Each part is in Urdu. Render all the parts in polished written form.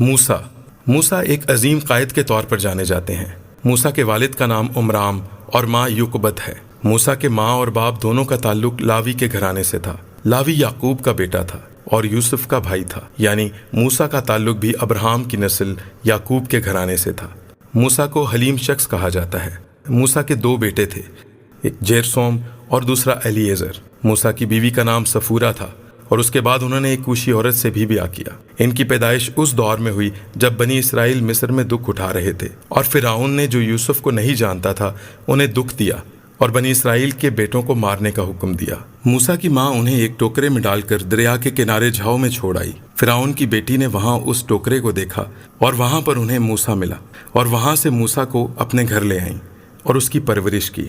موسیٰ ایک عظیم قائد کے طور پر جانے جاتے ہیں۔ موسیٰ کے والد کا نام عمرام اور ماں یوکبت ہے۔ موسیٰ کے ماں اور باپ دونوں کا تعلق لاوی کے گھرانے سے تھا۔ لاوی یعقوب کا بیٹا تھا اور یوسف کا بھائی تھا، یعنی موسیٰ کا تعلق بھی ابراہیم کی نسل یعقوب کے گھرانے سے تھا۔ موسیٰ کو حلیم شخص کہا جاتا ہے۔ موسیٰ کے 2 بیٹے تھے، ایک جیرسوم اور دوسرا ایلیعزر۔ موسیٰ کی بیوی کا نام صفورہ تھا اور اس کے بعد انہوں نے ایک کوشی عورت سے بھی بیاہ کیا۔ ان کی پیدائش اس دور میں ہوئی جب بنی اسرائیل مصر میں دکھ اٹھا رہے تھے، اور فرعون نے جو یوسف کو نہیں جانتا تھا انہیں دکھ دیا اور بنی اسرائیل کے بیٹوں کو مارنے کا حکم دیا۔ موسیٰ کی ماں انہیں ایک ٹوکرے میں ڈال کر دریا کے کنارے جھاؤ میں چھوڑ آئی۔ فرعون کی بیٹی نے وہاں اس ٹوکرے کو دیکھا اور وہاں پر انہیں موسیٰ ملا، اور وہاں سے موسیٰ کو اپنے گھر لے آئیں اور اس کی پرورش کی۔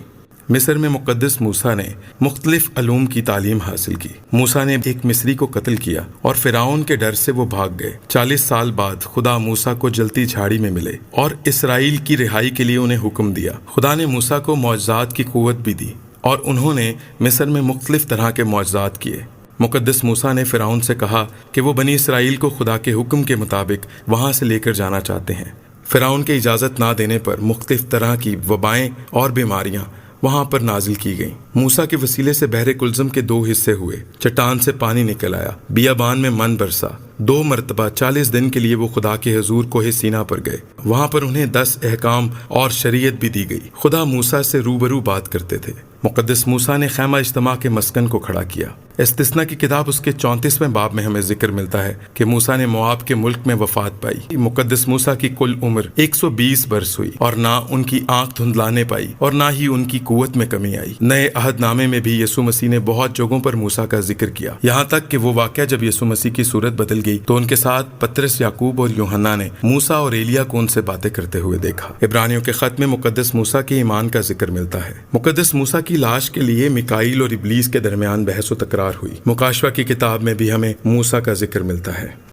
مصر میں مقدس موسیٰ نے مختلف علوم کی تعلیم حاصل کی۔ موسیٰ نے ایک مصری کو قتل کیا اور فرعون کے ڈر سے وہ بھاگ گئے۔ 40 سال بعد خدا موسیٰ کو جلتی جھاڑی میں ملے اور اسرائیل کی رہائی کے لیے انہیں حکم دیا۔ خدا نے موسیٰ کو معجزات کی قوت بھی دی اور انہوں نے مصر میں مختلف طرح کے معجزات کیے۔ مقدس موسیٰ نے فرعون سے کہا کہ وہ بنی اسرائیل کو خدا کے حکم کے مطابق وہاں سے لے کر جانا چاہتے ہیں۔ فرعون کے اجازت نہ دینے پر مختلف طرح کی وبائیں اور بیماریاں وہاں پر نازل کی گئیں۔ موسیٰ کے وسیلے سے بحر کلزم کے 2 حصے ہوئے، چٹان سے پانی نکل آیا، بیابان میں من برسا۔ 2 مرتبہ 40 دن کے لیے وہ خدا کے حضور کوہ سینا پر گئے۔ وہاں پر انہیں 10 احکام اور شریعت بھی دی گئی۔ خدا موسیٰ سے روبرو بات کرتے تھے۔ مقدس موسیٰ نے خیمہ اجتماع کے مسکن کو کھڑا کیا۔ استثنا کی کتاب اس کے 34ویں باب میں ہمیں ذکر ملتا ہے کہ موسیٰ نے مواب کے ملک میں وفات پائی۔ مقدس موسیٰ کی کل عمر 120 برس ہوئی، اور نہ ان کی آنکھ دھندلانے پائی اور نہ ہی ان کی قوت میں کمی آئی۔ نئے عہد نامے میں بھی یسوع مسیح نے بہت جگہوں پر موسیٰ کا ذکر کیا، یہاں تک کہ وہ واقعہ جب یسوع مسیح کی صورت بدل گئی تو ان کے ساتھ پترس، یعقوب اور یوحنا نے موسیٰ اور ایلیا کو ان سے باتیں کرتے ہوئے دیکھا۔ عبرانیوں کے خط میں مقدس موسیٰ کے ایمان کا ذکر ملتا ہے۔ مقدس موسیٰ کی لاش کے لیے میکائیل اور ابلیس کے درمیان بحث و تکرار ہوئی۔ مکاشفہ کی کتاب میں بھی ہمیں موسیٰ کا ذکر ملتا ہے۔